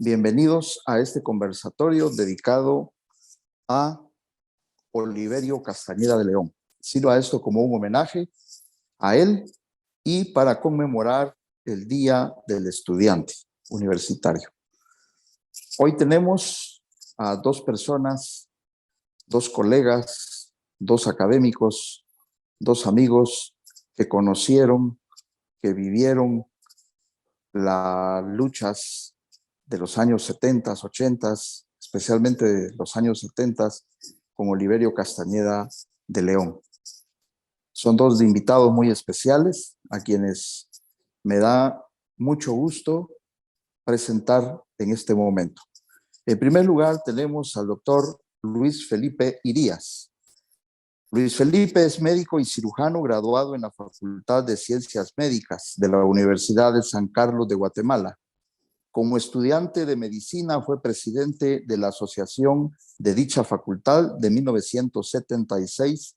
Bienvenidos a este conversatorio dedicado a Oliverio Castañeda de León. Sirva esto como un homenaje a él y para conmemorar el Día del Estudiante Universitario. Hoy tenemos a dos personas, dos colegas, dos académicos, dos amigos que conocieron, que vivieron las luchas de los años 70, 80, especialmente de los años 70, con Oliverio Castañeda de León. Son dos invitados muy especiales a quienes me da mucho gusto presentar en este momento. En primer lugar, tenemos al doctor Luis Felipe Irías. Luis Felipe es médico y cirujano graduado en la Facultad de Ciencias Médicas de la Universidad de San Carlos de Guatemala. Como estudiante de medicina fue presidente de la asociación de dicha facultad de 1976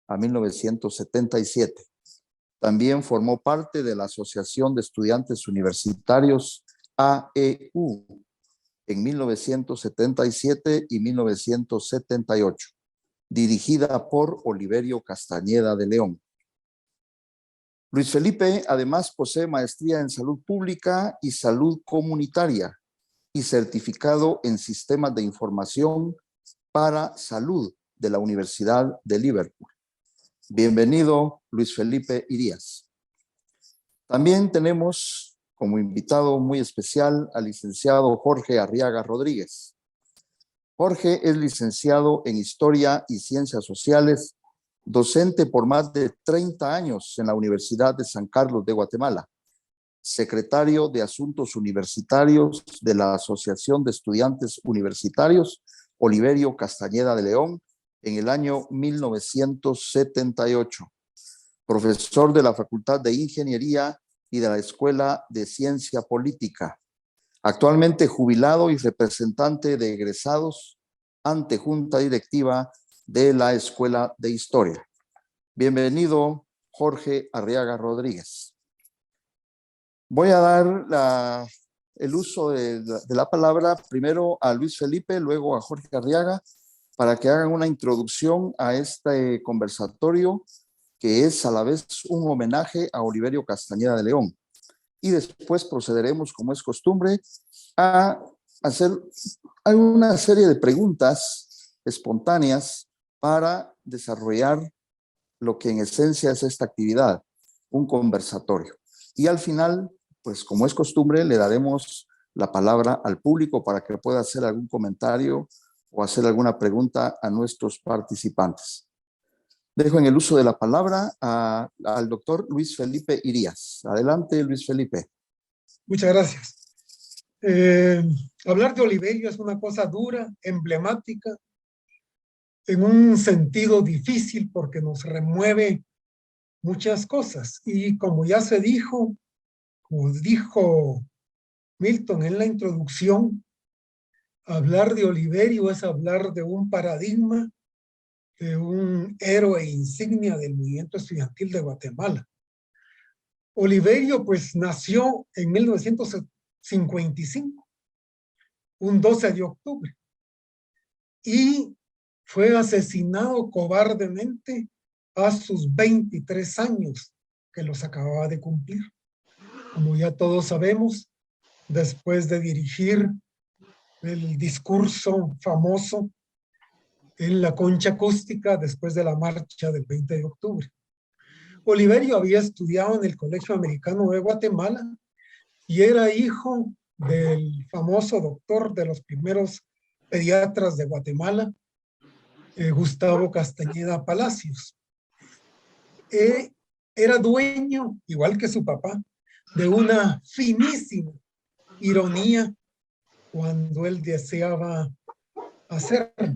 a 1977. También formó parte de la Asociación de Estudiantes Universitarios AEU en 1977 y 1978, dirigida por Oliverio Castañeda de León. Luis Felipe además posee maestría en salud pública y salud comunitaria y certificado en sistemas de información para salud de la Universidad de Liverpool. Bienvenido, Luis Felipe Irías. También tenemos como invitado muy especial al licenciado Jorge Arriaga Rodríguez. Jorge es licenciado en Historia y Ciencias Sociales, docente por más de 30 años en la Universidad de San Carlos de Guatemala, secretario de Asuntos Universitarios de la Asociación de Estudiantes Universitarios Oliverio Castañeda de León en el año 1978, profesor de la Facultad de Ingeniería y de la Escuela de Ciencia Política, actualmente jubilado y representante de egresados ante Junta Directiva de la Escuela de Historia. Bienvenido, Jorge Arriaga Rodríguez. Voy a dar el uso de la palabra primero a Luis Felipe, luego a Jorge Arriaga, para que hagan una introducción a este conversatorio que es a la vez un homenaje a Oliverio Castañeda de León. Y después procederemos, como es costumbre, a hacer una serie de preguntas espontáneas para desarrollar lo que en esencia es esta actividad, un conversatorio. Y al final, pues como es costumbre, le daremos la palabra al público para que pueda hacer algún comentario o hacer alguna pregunta a nuestros participantes. Dejo en el uso de la palabra al doctor Luis Felipe Irías. Adelante, Luis Felipe. Muchas gracias. Hablar de Oliverio es una cosa dura, emblemática, en un sentido difícil porque nos remueve muchas cosas. Y como ya se dijo, como dijo Milton en la introducción, hablar de Oliverio es hablar de un paradigma, de un héroe insignia del movimiento estudiantil de Guatemala. Oliverio pues nació en 1955, un 12 de octubre, y fue asesinado cobardemente a sus 23 años, que los acababa de cumplir. Como ya todos sabemos, después de dirigir el discurso famoso en la concha acústica después de la marcha del 20 de octubre. Oliverio había estudiado en el Colegio Americano de Guatemala y era hijo del famoso doctor de los primeros pediatras de Guatemala, Gustavo Castañeda Palacios. Era dueño, igual que su papá, de una finísima ironía cuando él deseaba hacerlo.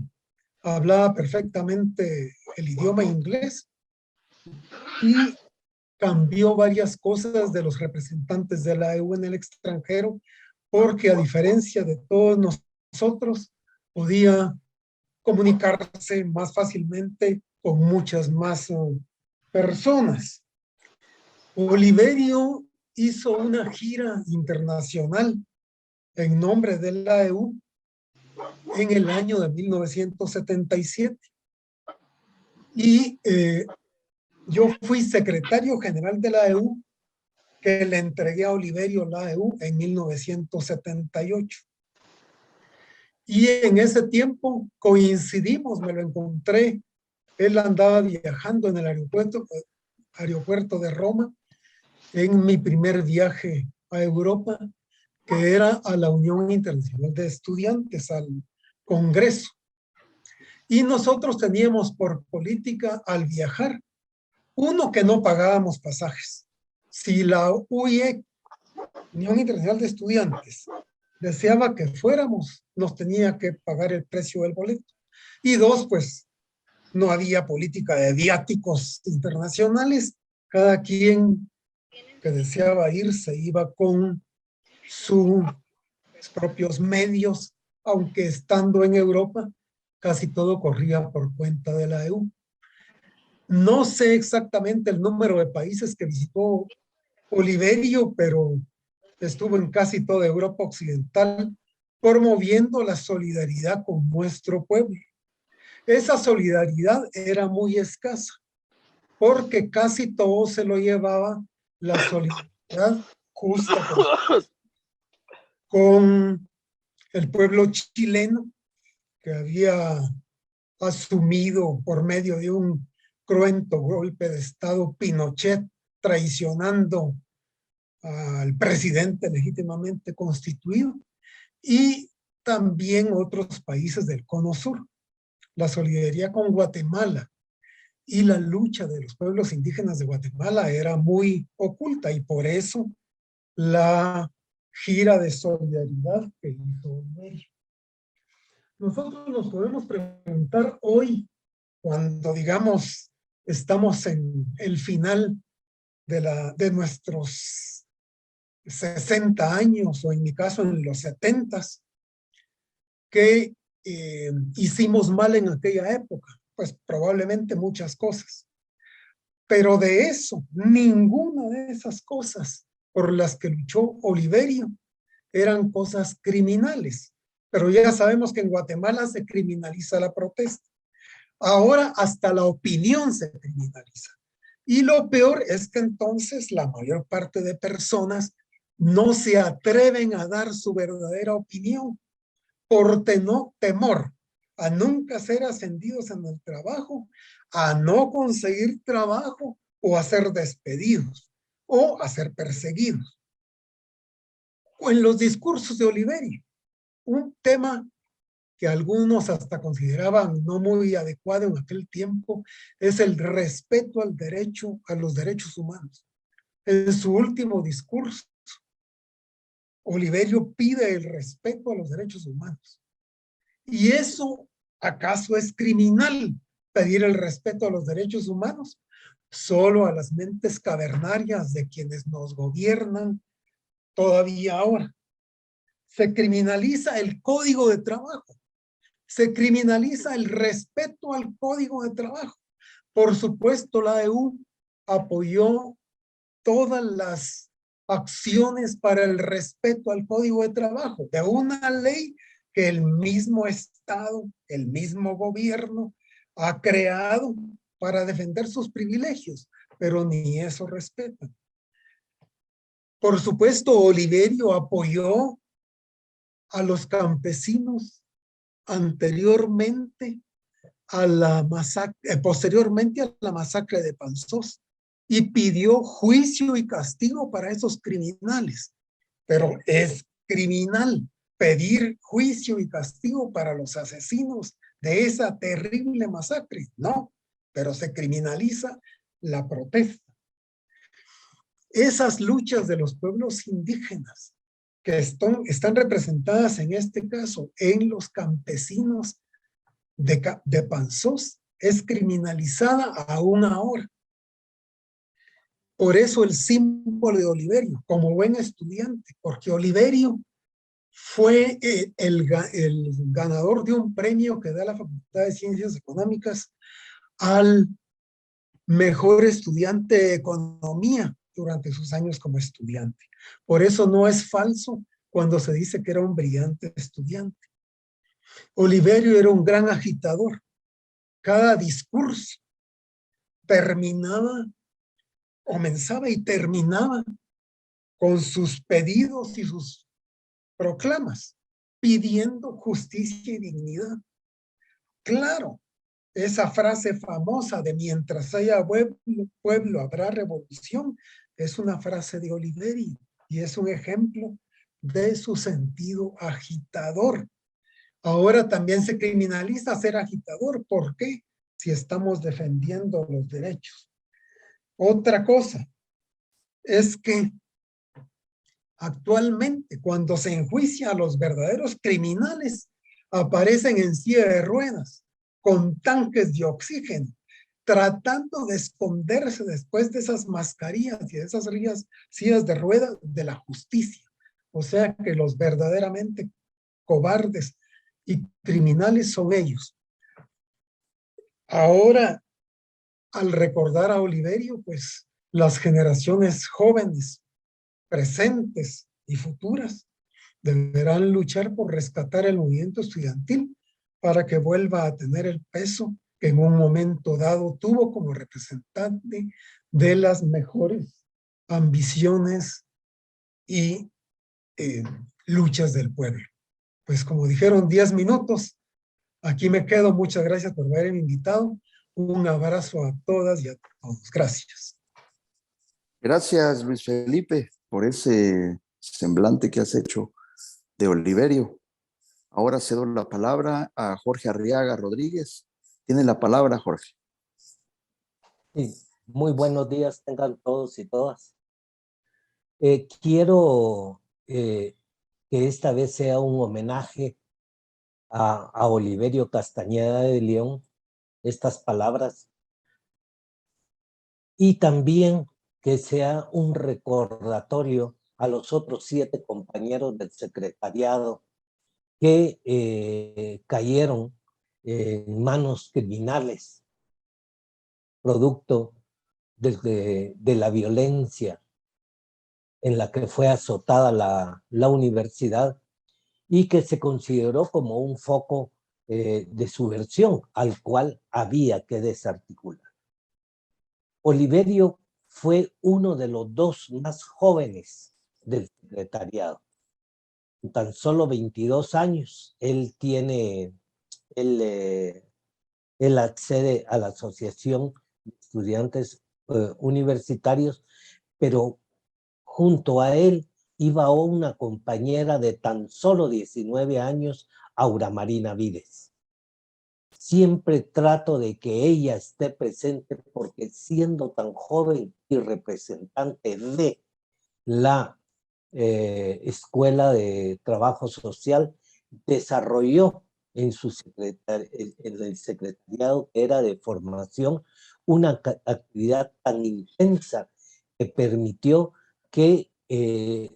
Hablaba perfectamente el idioma inglés y cambió varias cosas de los representantes de la EU en el extranjero, porque a diferencia de todos nosotros, podía comunicarse más fácilmente con muchas más personas. Oliverio hizo una gira internacional en nombre de la AEU en el año de 1977. Y yo fui secretario general de la AEU, que le entregué a Oliverio la AEU en 1978. Y en ese tiempo coincidimos, me lo encontré. Él andaba viajando en el aeropuerto de Roma en mi primer viaje a Europa, que era a la Unión Internacional de Estudiantes, al Congreso. Y nosotros teníamos por política al viajar, uno, que no pagábamos pasajes. Si la UE, Unión Internacional de Estudiantes, deseaba que fuéramos, nos tenía que pagar el precio del boleto. Y dos, pues no había política de viáticos internacionales. Cada quien que deseaba ir se iba con sus propios medios, aunque estando en Europa, casi todo corría por cuenta de la EU. No sé exactamente el número de países que visitó Oliverio, pero estuvo en casi toda Europa Occidental promoviendo la solidaridad con nuestro pueblo. Esa solidaridad era muy escasa, porque casi todo se lo llevaba la solidaridad justa con el pueblo chileno, que había asumido por medio de un cruento golpe de Estado Pinochet, traicionando al presidente legítimamente constituido, y también otros países del Cono Sur. La solidaridad con Guatemala y la lucha de los pueblos indígenas de Guatemala era muy oculta, y por eso la gira de solidaridad que hizo Oliverio. Nosotros nos podemos preguntar hoy, cuando digamos estamos en el final de nuestros 60 años, o en mi caso en los 70, ¿qué hicimos mal en aquella época? Pues probablemente muchas cosas. Pero de eso, ninguna de esas cosas por las que luchó Oliverio eran cosas criminales. Pero ya sabemos que en Guatemala se criminaliza la protesta. Ahora hasta la opinión se criminaliza. Y lo peor es que entonces la mayor parte de personas no se atreven a dar su verdadera opinión por temor a nunca ser ascendidos en el trabajo, a no conseguir trabajo, o a ser despedidos, o a ser perseguidos. O en los discursos de Oliverio, un tema que algunos hasta consideraban no muy adecuado en aquel tiempo, es el respeto al derecho, a los derechos humanos. En su último discurso, Oliverio pide el respeto a los derechos humanos. ¿Y eso acaso es criminal, pedir el respeto a los derechos humanos? Solo a las mentes cavernarias de quienes nos gobiernan todavía ahora. Se criminaliza el código de trabajo. Se criminaliza el respeto al código de trabajo. Por supuesto, la EU apoyó todas las acciones para el respeto al código de trabajo, de una ley que el mismo Estado, el mismo gobierno ha creado para defender sus privilegios, pero ni eso respetan. Por supuesto, Oliverio apoyó a los campesinos anteriormente a la masacre, posteriormente a la masacre de Panzós, y pidió juicio y castigo para esos criminales. Pero es criminal pedir juicio y castigo para los asesinos de esa terrible masacre, no, pero se criminaliza la protesta. Esas luchas de los pueblos indígenas que están representadas en este caso en los campesinos de Panzós es criminalizada aún ahora. Por eso el símbolo de Oliverio, como buen estudiante, porque Oliverio fue el ganador de un premio que da la Facultad de Ciencias Económicas al mejor estudiante de economía durante sus años como estudiante. Por eso no es falso cuando se dice que era un brillante estudiante. Oliverio era un gran agitador. Cada discurso terminaba, comenzaba y terminaba con sus pedidos y sus proclamas, pidiendo justicia y dignidad. Claro, esa frase famosa de mientras haya pueblo habrá revolución, es una frase de Oliverio y es un ejemplo de su sentido agitador. Ahora también se criminaliza ser agitador. ¿Por qué? Si estamos defendiendo los derechos. Otra cosa es que actualmente, cuando se enjuicia a los verdaderos criminales, aparecen en silla de ruedas, con tanques de oxígeno, tratando de esconderse después de esas mascarillas y de esas sillas de ruedas de la justicia. O sea que los verdaderamente cobardes y criminales son ellos. Ahora, al recordar a Oliverio, pues las generaciones jóvenes, presentes y futuras, deberán luchar por rescatar el movimiento estudiantil para que vuelva a tener el peso que en un momento dado tuvo como representante de las mejores ambiciones y luchas del pueblo. Pues como dijeron, 10 minutos. Aquí me quedo. Muchas gracias por haberme invitado. Un abrazo a todas y a todos. Gracias. Gracias, Luis Felipe, por ese semblante que has hecho de Oliverio. Ahora cedo la palabra a Jorge Arriaga Rodríguez. Tiene la palabra, Jorge. Sí, muy buenos días tengan todos y todas. Quiero que esta vez sea un homenaje a Oliverio Castañeda de León, estas palabras, y también que sea un recordatorio a los otros 7 compañeros del secretariado que cayeron en manos criminales, producto de la violencia en la que fue azotada la universidad y que se consideró como un foco de subversión al cual había que desarticular. Oliverio fue uno de los 2 más jóvenes del secretariado. En tan solo 22 años, él accede a la Asociación de Estudiantes Universitarios, pero junto a él iba una compañera de tan solo 19 años, Aura Marina Vides. Siempre trato de que ella esté presente porque siendo tan joven y representante de la Escuela de Trabajo Social, desarrolló en el secretariado que era de formación una actividad tan intensa que permitió que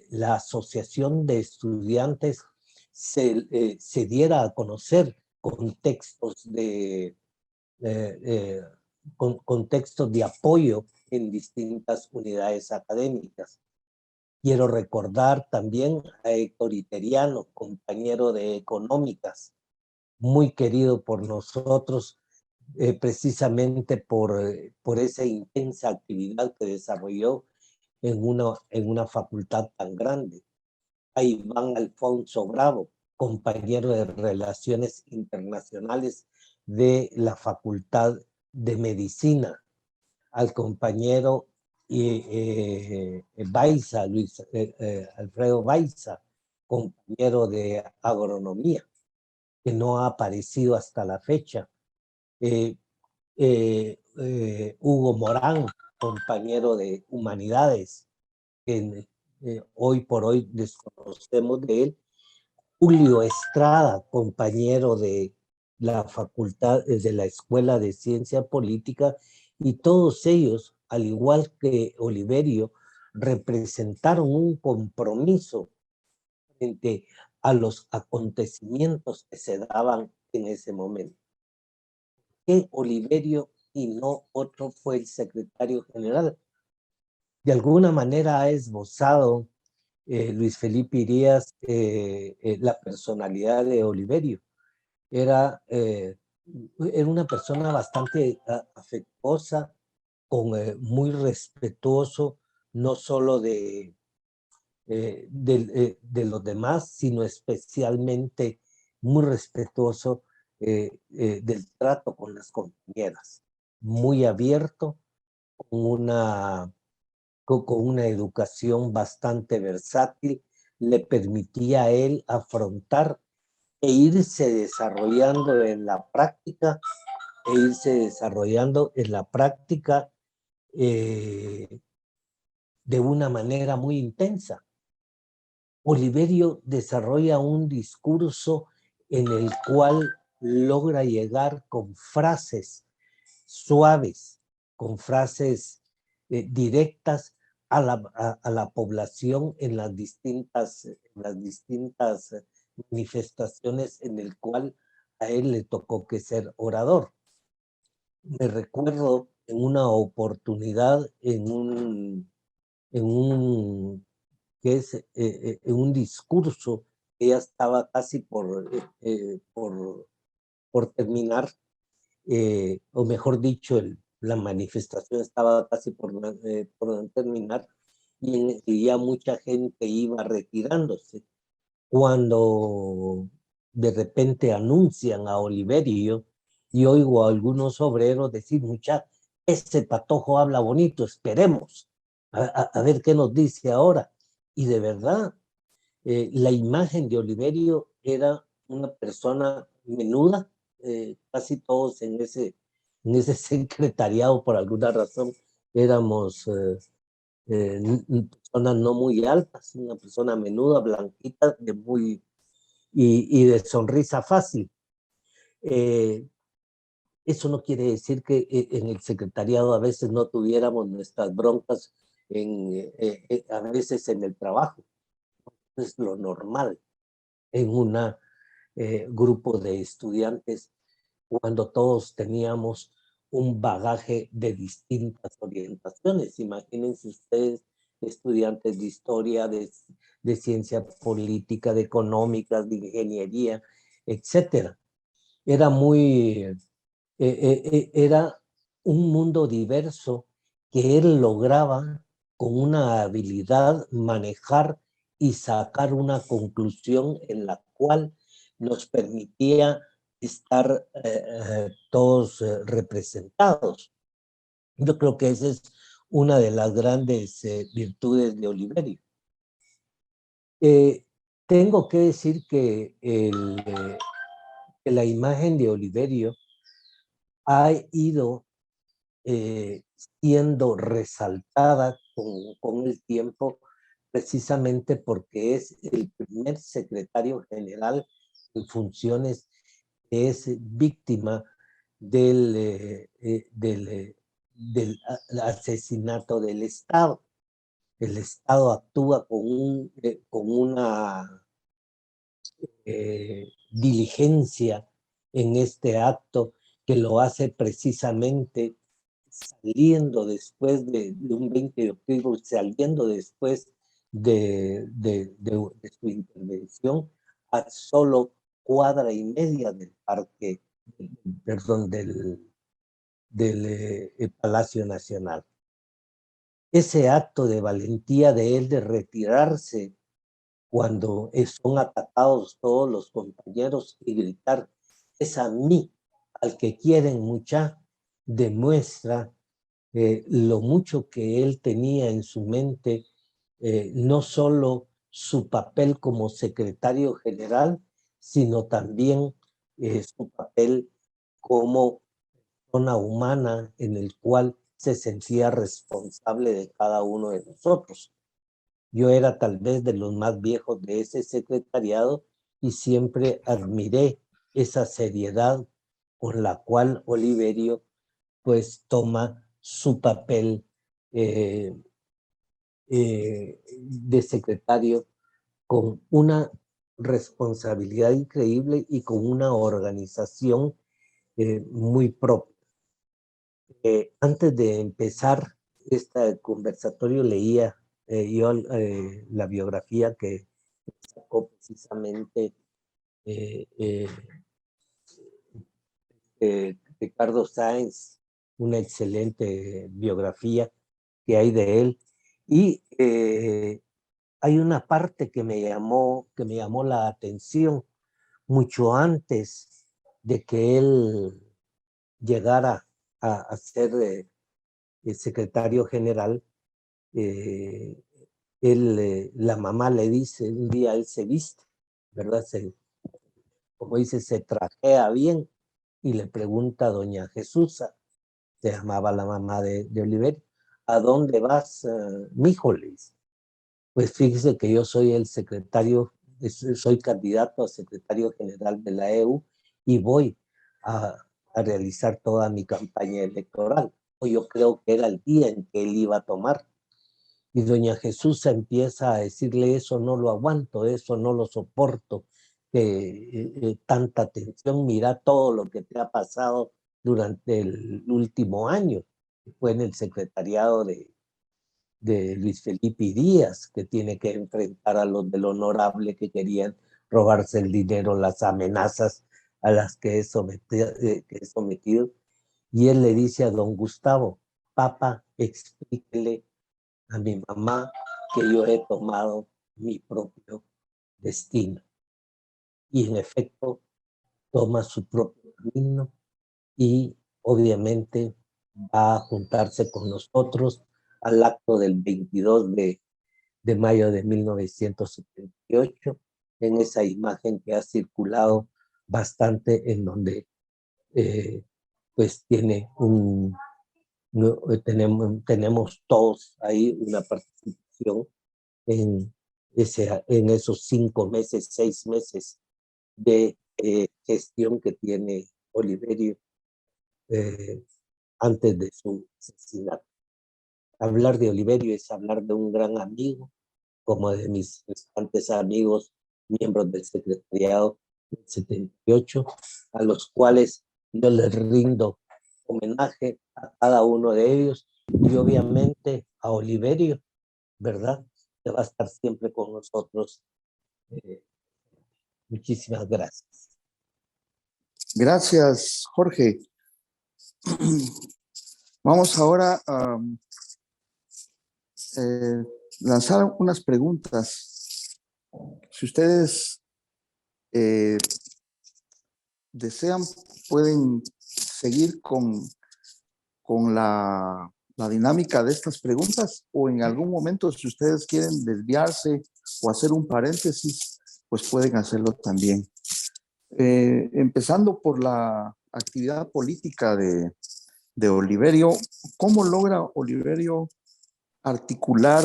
la Asociación de Estudiantes se diera a conocer contextos de apoyo en distintas unidades académicas. Quiero recordar también a Héctor Iteriano, compañero de Económicas, muy querido por nosotros, precisamente por esa intensa actividad que desarrolló en una facultad tan grande. A Iván Alfonso Bravo, compañero de Relaciones Internacionales de la Facultad de Medicina, al compañero Baiza, Alfredo Baiza, compañero de Agronomía, que no ha aparecido hasta la fecha. Hugo Morán, compañero de Humanidades, que hoy por hoy desconocemos de él. Julio Estrada, compañero de la facultad, de la Escuela de Ciencia Política, y todos ellos, al igual que Oliverio, representaron un compromiso frente a los acontecimientos que se daban en ese momento. Que Oliverio y no otro fue el secretario general. De alguna manera ha esbozado Luis Felipe Irías, la personalidad de Oliverio. Era una persona bastante afectuosa, muy respetuoso, no solo de los demás, sino especialmente muy respetuoso del trato con las compañeras, muy abierto, con una educación bastante versátil, le permitía a él afrontar e irse desarrollando en la práctica, de una manera muy intensa. Oliverio desarrolla un discurso en el cual logra llegar con frases suaves, con frases directas a la población en las distintas manifestaciones en el cual a él le tocó que ser orador. Me recuerdo en una oportunidad en un discurso que ya estaba casi por terminar, o mejor dicho, la manifestación estaba casi por terminar, y ya mucha gente iba retirándose, cuando de repente anuncian a Oliverio, y oigo a algunos obreros decir: mucha, ese patojo habla bonito, esperemos a ver qué nos dice ahora. Y de verdad, la imagen de Oliverio era una persona menuda, casi todos en ese secretariado, por alguna razón, éramos personas no muy altas, una persona menuda, blanquita, y de sonrisa fácil. Eso no quiere decir que en el secretariado a veces no tuviéramos nuestras broncas, a veces en el trabajo. Es lo normal en un grupo de estudiantes, cuando todos teníamos un bagaje de distintas orientaciones. Imagínense ustedes, estudiantes de historia, de ciencia política, de económicas, de ingeniería, etcétera. Era era un mundo diverso que él lograba con una habilidad manejar y sacar una conclusión en la cual nos permitía estar todos representados. Yo creo que esa es una de las grandes virtudes de Oliverio. Tengo que decir que la imagen de Oliverio ha ido siendo resaltada con el tiempo, precisamente porque es el primer secretario general en funciones que es víctima del asesinato del Estado. El Estado actúa con una diligencia en este acto que lo hace precisamente saliendo después de un 20 de octubre, saliendo después de su intervención a solo cuadra y media del parque, perdón, del Palacio Nacional. Ese acto de valentía de él de retirarse cuando son atacados todos los compañeros y gritar: es a mí al que quieren mucha, demuestra lo mucho que él tenía en su mente, no solo su papel como secretario general, sino también su papel como persona humana en el cual se sentía responsable de cada uno de nosotros. Yo era tal vez de los más viejos de ese secretariado y siempre admiré esa seriedad con la cual Oliverio pues toma su papel de secretario con una responsabilidad increíble y con una organización muy propia. Antes de empezar este conversatorio leía la biografía que sacó precisamente Ricardo Sáenz, una excelente biografía que hay de él. Y hay una parte que me llamó la atención mucho antes de que él llegara a ser el secretario general. La mamá le dice, un día él se viste, ¿verdad? Como dice, se trajea bien y le pregunta a doña Jesusa, se llamaba la mamá de Oliverio, ¿a dónde vas, mijo? Le dice. Pues fíjese que yo soy el secretario, soy candidato a secretario general de la EU y voy a realizar toda mi campaña electoral. Yo creo que era el día en que él iba a tomar. Y doña Jesús empieza a decirle, eso no lo aguanto, eso no lo soporto, tanta tensión, mira todo lo que te ha pasado durante el último año. Fue en el secretariado de Luis Felipe Díaz, que tiene que enfrentar a los del Honorable que querían robarse el dinero, las amenazas a las que es sometido. Y él le dice a don Gustavo, papá, explíquele a mi mamá que yo he tomado mi propio destino. Y en efecto, toma su propio camino y obviamente va a juntarse con nosotros al acto del 22 de mayo de 1978, en esa imagen que ha circulado bastante, en donde pues tenemos todos ahí una participación en esos 5 meses, 6 meses de gestión que tiene Oliverio antes de su asesinato. Hablar de Oliverio es hablar de un gran amigo, como de mis restantes amigos, miembros del secretariado del 78, a los cuales yo les rindo homenaje a cada uno de ellos y obviamente a Oliverio, ¿verdad? Que va a estar siempre con nosotros. Muchísimas gracias. Gracias, Jorge. Vamos ahora a lanzar unas preguntas. Si ustedes desean, pueden seguir con la dinámica de estas preguntas, o en algún momento, si ustedes quieren desviarse o hacer un paréntesis, pues pueden hacerlo también. Empezando por la actividad política de Oliverio, ¿cómo logra Oliverio articular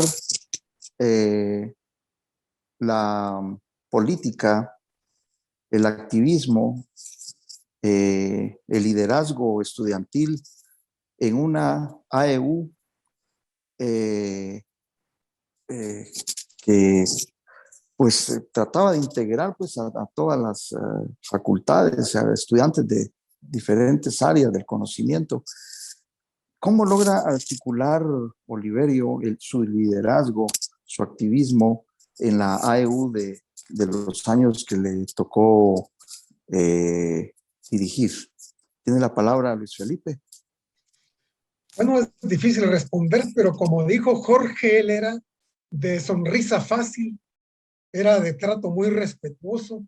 la política, el activismo, el liderazgo estudiantil en una AEU que pues trataba de integrar pues a todas las facultades, a estudiantes de diferentes áreas del conocimiento? ¿Cómo logra articular Oliverio su liderazgo, su activismo en la AEU de los años que le tocó dirigir? Tiene la palabra Luis Felipe. Bueno, es difícil responder, pero como dijo Jorge, él era de sonrisa fácil, era de trato muy respetuoso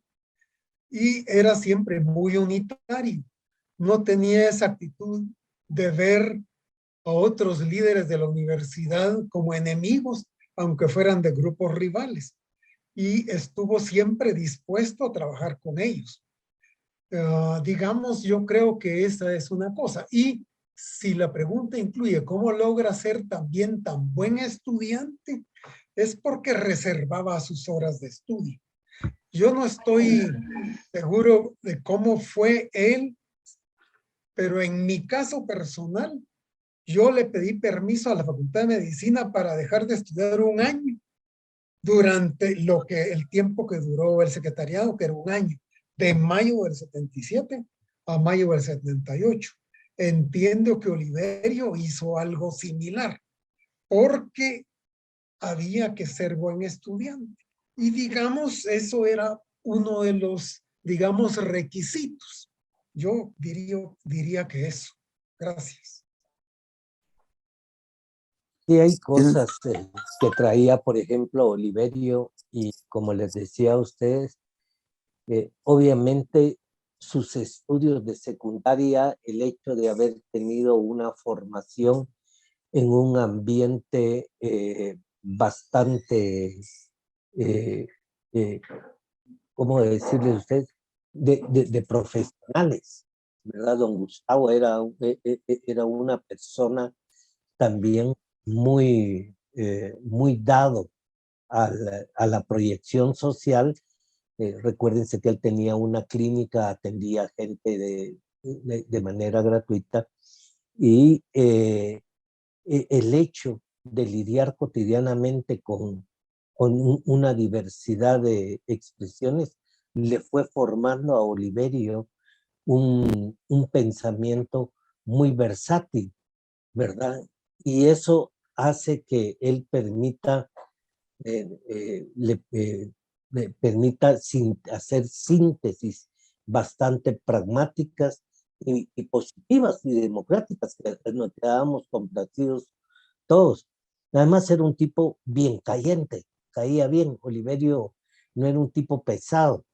y era siempre muy unitario. No tenía esa actitud de ver a otros líderes de la universidad como enemigos, aunque fueran de grupos rivales, y estuvo siempre dispuesto a trabajar con ellos. Digamos, yo creo que esa es una cosa. Y si la pregunta incluye cómo logra ser también tan buen estudiante, es porque reservaba sus horas de estudio. Yo no estoy seguro de cómo fue él, pero en mi caso personal, yo le pedí permiso a la Facultad de Medicina para dejar de estudiar un año durante el tiempo que duró el secretariado, que era un año, de mayo del 77 a mayo del 78. Entiendo que Oliverio hizo algo similar, porque había que ser buen estudiante. Y digamos, eso era uno de los, digamos, requisitos. Yo diría que eso. Gracias. Sí, hay cosas que traía, por ejemplo, Oliverio, y como les decía a ustedes, obviamente sus estudios de secundaria, el hecho de haber tenido una formación en un ambiente bastante, eh, eh, ¿cómo decirle a usted? De profesionales, ¿verdad? Don Gustavo era una persona también muy dado a la proyección social. Recuérdense que él tenía una clínica, atendía gente de manera gratuita y el hecho de lidiar cotidianamente con una diversidad de expresiones le fue formando a Oliverio un pensamiento muy versátil, ¿verdad? Y eso hace que él permita, le permita hacer síntesis bastante pragmáticas y positivas y democráticas, que nos quedábamos complacidos todos. Además era un tipo bien cayente, caía bien. Oliverio no era un tipo pesado,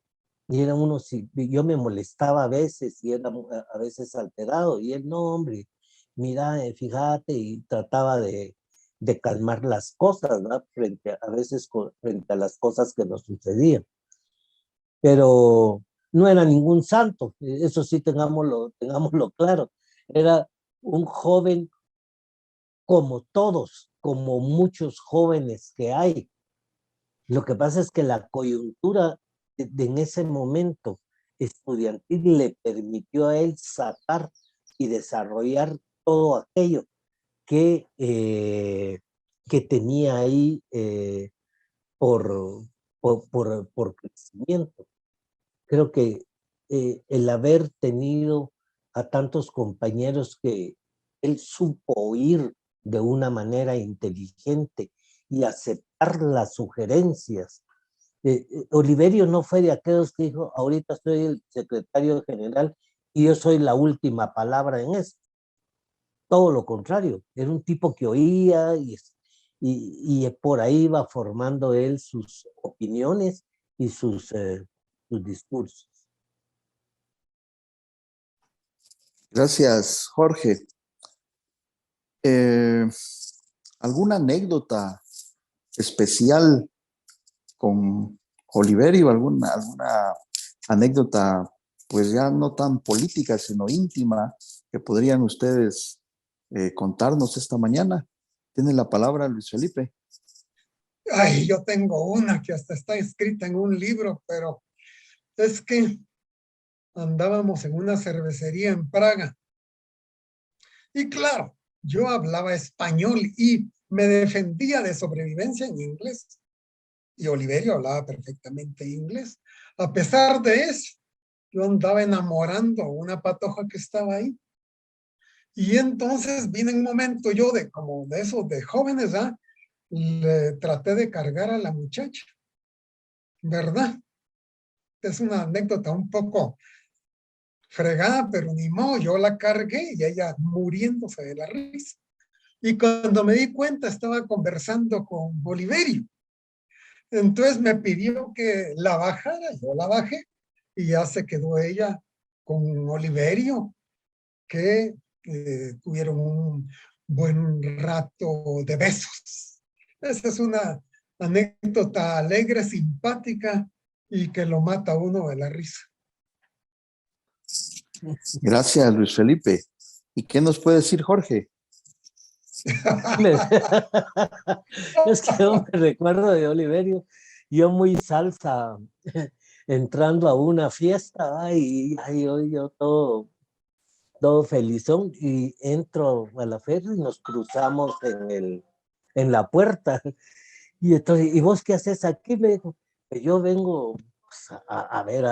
y era uno, si yo me molestaba a veces y era a veces alterado, y él, no, hombre, mira, fíjate, y trataba de calmar las cosas, ¿no? A veces frente a las cosas que nos sucedían. Pero no era ningún santo, eso sí tengámoslo claro. Era un joven como todos, como muchos jóvenes que hay. Lo que pasa es que la coyuntura en ese momento estudiantil le permitió a él sacar y desarrollar todo aquello que tenía ahí por, por crecimiento. Creo que el haber tenido a tantos compañeros que él supo oír de una manera inteligente y aceptar las sugerencias. Oliverio no fue de aquellos que dijo, ahorita soy el secretario general y yo soy la última palabra en esto. Todo lo contrario, era un tipo que oía y por ahí iba formando él sus opiniones y sus discursos. Gracias, Jorge. ¿Alguna anécdota especial con Oliverio? ¿Alguna anécdota, pues ya no tan política, sino íntima, que podrían ustedes contarnos esta mañana? Tiene la palabra Luis Felipe. Ay, yo tengo una que hasta está escrita en un libro, pero es que andábamos en una cervecería en Praga. Y claro, yo hablaba español y me defendía de sobrevivencia en inglés. Y Oliverio hablaba perfectamente inglés. A pesar de eso, yo andaba enamorando a una patoja que estaba ahí. Y entonces vine un momento yo como de esos de jóvenes, ¿ah? Le traté de cargar a la muchacha, ¿verdad? Es una anécdota un poco fregada, pero ni modo, yo la cargué y ella muriéndose de la risa. Y cuando me di cuenta, estaba conversando con Oliverio. Entonces me pidió que la bajara, yo la bajé y ya se quedó ella con Oliverio, que tuvieron un buen rato de besos. Esa es una anécdota alegre, simpática y que lo mata a uno de la risa. Gracias, Luis Felipe. ¿Y qué nos puede decir Jorge? Es que yo me recuerdo de Oliverio, yo muy salsa, entrando a una fiesta, y yo todo felizón, y entro a la feria y nos cruzamos en la puerta. Y entonces, ¿y vos qué haces aquí? Me dijo, yo vengo pues, a ver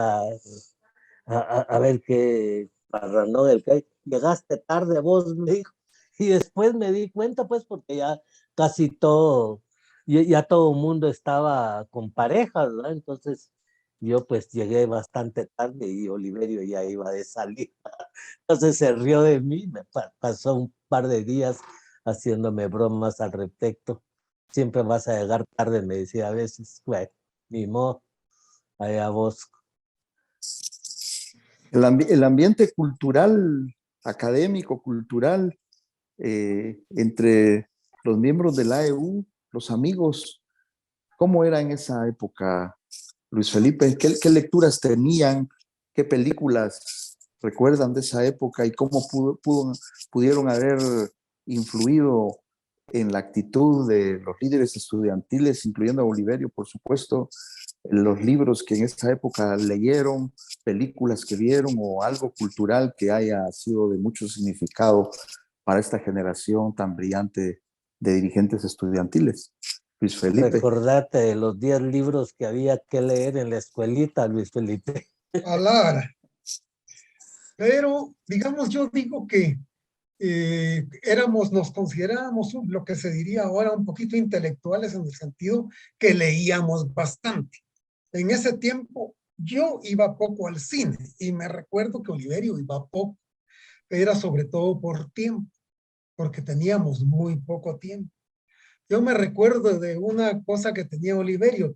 a ver qué parrandón del que hay. Llegaste tarde vos, me dijo. Y después me di cuenta, pues, porque ya casi todo ya todo el mundo estaba con parejas, ¿verdad? Entonces yo pues llegué bastante tarde y Oliverio ya iba de salida. Entonces se rió de mí, pasó un par de días haciéndome bromas al respecto. Siempre vas a llegar tarde, me decía a veces, bueno, ni modo, allá vos. El ambiente cultural, académico, cultural, entre los miembros de la AEU, los amigos, ¿cómo era en esa época, Luis Felipe? ¿Qué lecturas tenían? ¿Qué películas recuerdan de esa época y cómo pudieron haber influido en la actitud de los líderes estudiantiles, incluyendo a Oliverio, por supuesto, los libros que en esa época leyeron, películas que vieron o algo cultural que haya sido de mucho significado para esta generación tan brillante de dirigentes estudiantiles? Luis Felipe. Recordate de los 10 libros que había que leer en la escuelita, Luis Felipe. A Lara. Pero, digamos, yo digo que nos considerábamos lo que se diría ahora un poquito intelectuales en el sentido que leíamos bastante. En ese tiempo yo iba poco al cine y me recuerdo que Oliverio iba poco. Era sobre todo por tiempo, porque teníamos muy poco tiempo. Yo me recuerdo de una cosa que tenía Oliverio,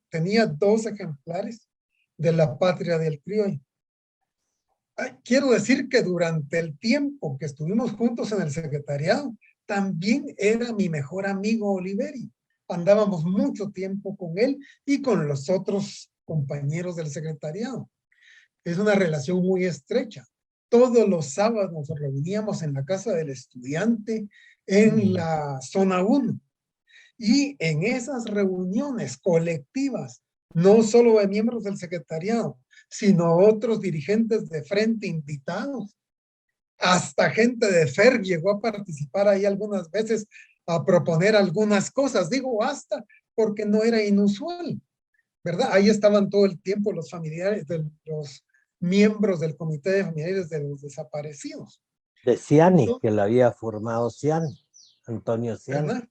tenía 2 ejemplares de La Patria del Criollo. Quiero decir que durante el tiempo que estuvimos juntos en el secretariado, también era mi mejor amigo Oliverio. Andábamos mucho tiempo con él y con los otros compañeros del secretariado. Es una relación muy estrecha. Todos los sábados nos reuníamos en la casa del estudiante en la zona 1. Y en esas reuniones colectivas, no solo de miembros del secretariado, sino otros dirigentes de frente invitados, hasta gente de FER llegó a participar ahí algunas veces a proponer algunas cosas. Digo hasta porque no era inusual, ¿verdad? Ahí estaban todo el tiempo los familiares de los miembros del comité de familiares de los desaparecidos. De Ciani, que lo había formado Ciani, Antonio Ciani. ¿Verdad?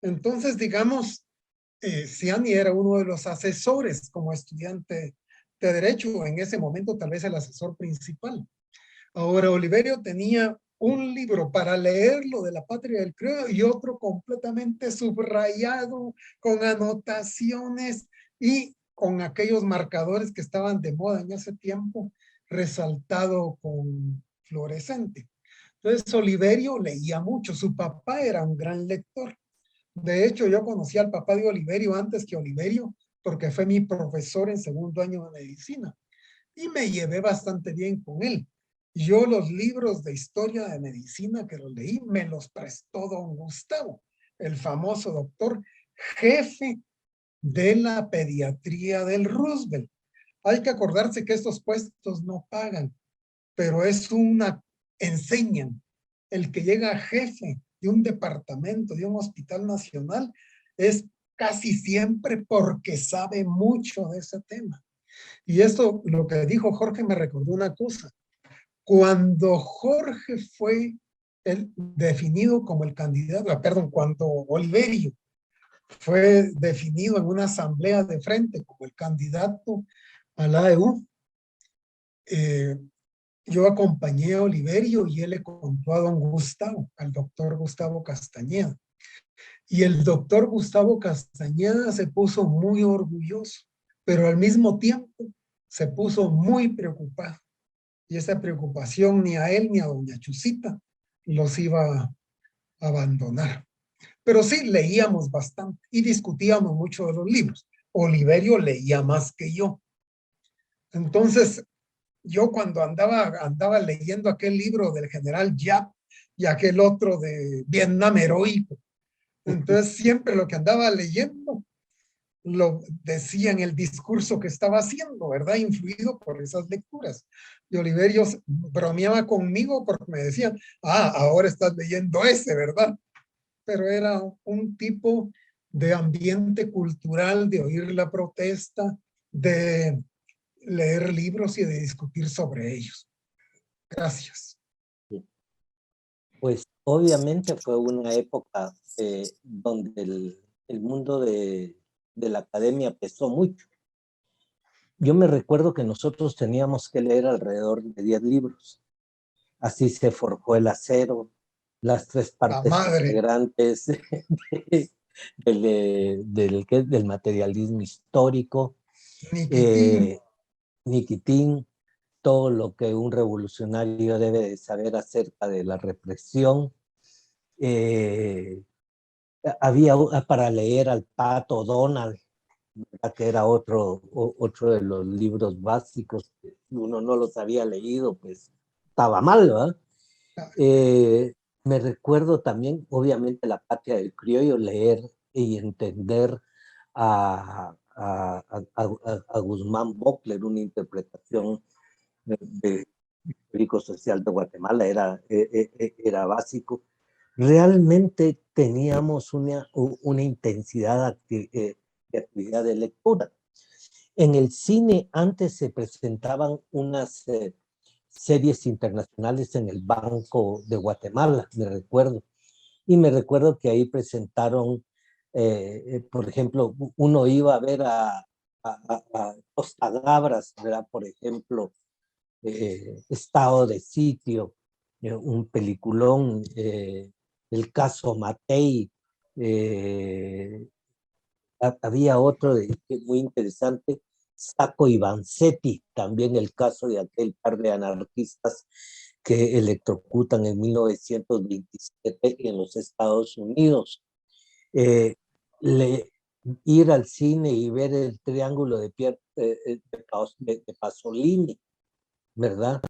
Entonces, digamos, Ciani era uno de los asesores como estudiante de Derecho, en ese momento tal vez el asesor principal. Ahora, Oliverio tenía un libro para leerlo de La Patria del Criollo y otro completamente subrayado, con anotaciones y con aquellos marcadores que estaban de moda en ese tiempo, resaltado con fluorescente. Entonces, Oliverio leía mucho. Su papá era un gran lector. De hecho, yo conocí al papá de Oliverio antes que Oliverio, porque fue mi profesor en segundo año de medicina. Y me llevé bastante bien con él. Yo los libros de historia de medicina que los leí, me los prestó don Gustavo, el famoso doctor jefe de la pediatría del Roosevelt. Hay que acordarse que estos puestos no pagan, pero enseñan. El que llega jefe de un departamento, de un hospital nacional, es casi siempre porque sabe mucho de ese tema. Y esto, lo que dijo Jorge, me recordó una cosa. Cuando Jorge fue definido como el candidato, perdón, cuando Oliverio fue definido en una asamblea de frente como el candidato a la AEU, yo acompañé a Oliverio y él le contó a don Gustavo, al doctor Gustavo Castañeda. Y el doctor Gustavo Castañeda se puso muy orgulloso, pero al mismo tiempo se puso muy preocupado. Y esa preocupación ni a él ni a doña Chusita los iba a abandonar. Pero sí, leíamos bastante y discutíamos mucho de los libros. Oliverio leía más que yo. Entonces, yo cuando andaba leyendo aquel libro del general Yap y aquel otro de Vietnam heroico, entonces siempre lo que andaba leyendo lo decía en el discurso que estaba haciendo, ¿verdad? Influido por esas lecturas. Y Oliverio bromeaba conmigo porque me decían, ahora estás leyendo ese, ¿verdad? Pero era un tipo de ambiente cultural, de oír la protesta, de leer libros y de discutir sobre ellos. Gracias. Pues obviamente fue una época donde el mundo de la academia pesó mucho. Yo me recuerdo que nosotros teníamos que leer alrededor de 10 libros. Así se forjó el acero, las tres La partes madre, integrantes del materialismo histórico, Niquitín, Nikitín, todo lo que un revolucionario debe de saber acerca de la represión. Había para leer al Pato Donald, que era otro de los libros básicos. Uno no los había leído, pues estaba mal, ¿verdad? Me recuerdo también, obviamente, La Patria del Criollo, leer y entender a Guzmán Bocler, una interpretación de histórico social de Guatemala, era básico. Realmente teníamos una intensidad de actividad de lectura. En el cine antes se presentaban unas series internacionales en el Banco de Guatemala, me recuerdo. Y me recuerdo que ahí presentaron, por ejemplo, uno iba a ver a Costa Gabras, ¿verdad? Por ejemplo, Estado de Sitio, un peliculón, el caso Matei, había otro muy interesante, Sacco y Vanzetti, también el caso de aquel par de anarquistas que electrocutan en 1927 en los Estados Unidos. Eh, le, Ir al cine y ver el triángulo de Pasolini, ¿verdad?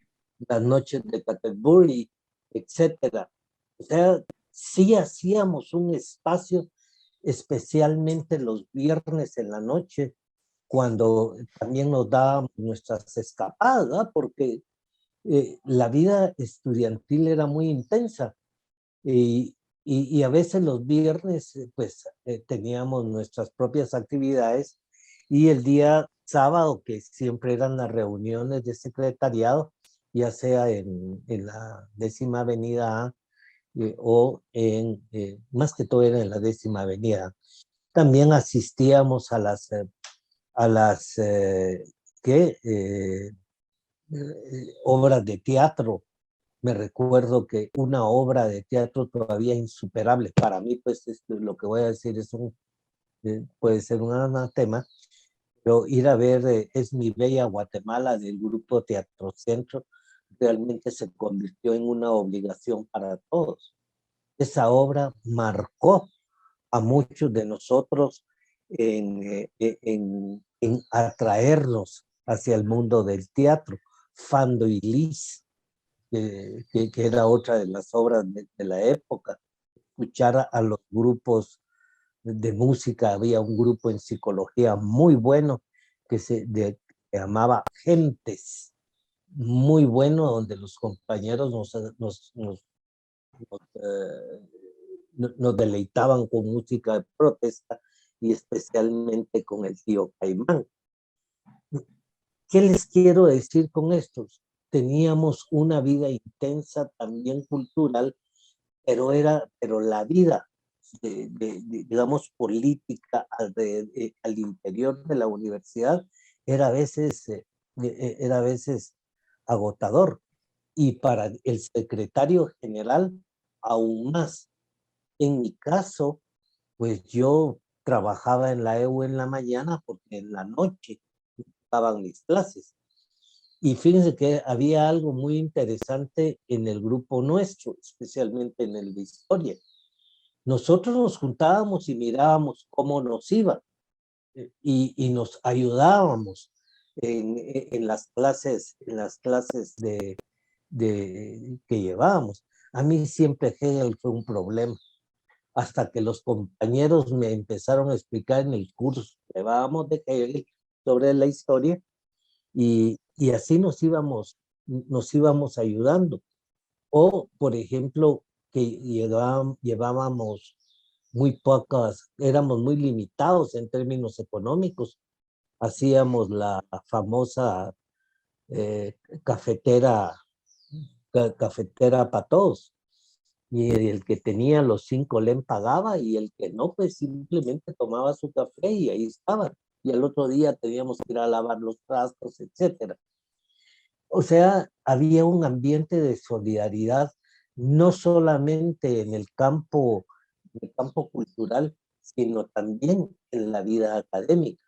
Las noches de Canterbury, etcétera. O sea, sí hacíamos un espacio, especialmente los viernes en la noche, cuando también nos dábamos nuestras escapadas, ¿verdad? Porque la vida estudiantil era muy intensa y a veces los viernes pues teníamos nuestras propias actividades y el día sábado, que siempre eran las reuniones de secretariado, ya sea en la 10ª Avenida A, o más que todo era en la 10ª Avenida. También asistíamos a las ¿qué? Obras de teatro. Me recuerdo que una obra de teatro todavía insuperable para mí, pues lo que voy a decir puede ser un anatema, pero ir a ver Es mi bella Guatemala del grupo Teatro Centro realmente se convirtió en una obligación para todos. Esa obra marcó a muchos de nosotros en atraernos hacia el mundo del teatro. Fando y Lis, que era otra de las obras de la época. Escuchar a los grupos de música, había un grupo en psicología muy bueno que se llamaba Gentes, muy bueno, donde los compañeros nos deleitaban con música de protesta y especialmente con el tío Caimán. ¿Qué les quiero decir con esto? Teníamos una vida intensa, también cultural, pero la vida, digamos, política al interior de la universidad era a veces agotador. Y para el secretario general, aún más. En mi caso, pues yo trabajaba en la EU en la mañana porque en la noche estaban mis clases. Y fíjense que había algo muy interesante en el grupo nuestro, especialmente en el de historia. Nosotros nos juntábamos y mirábamos cómo nos iba y nos ayudábamos en las clases que llevábamos. A mí siempre Hegel fue un problema, hasta que los compañeros me empezaron a explicar en el curso que llevábamos de Hegel sobre la historia y así nos íbamos ayudando. O, por ejemplo, que llevábamos muy pocas, éramos muy limitados en términos económicos. Hacíamos la famosa eh, cafetera, cafetera para todos. y el que tenía los 5 len pagaba y el que no, pues simplemente tomaba su café y ahí estaba. Y al otro día teníamos que ir a lavar los trastos, etcétera. O sea, había un ambiente de solidaridad, no solamente en el campo cultural, sino también en la vida académica.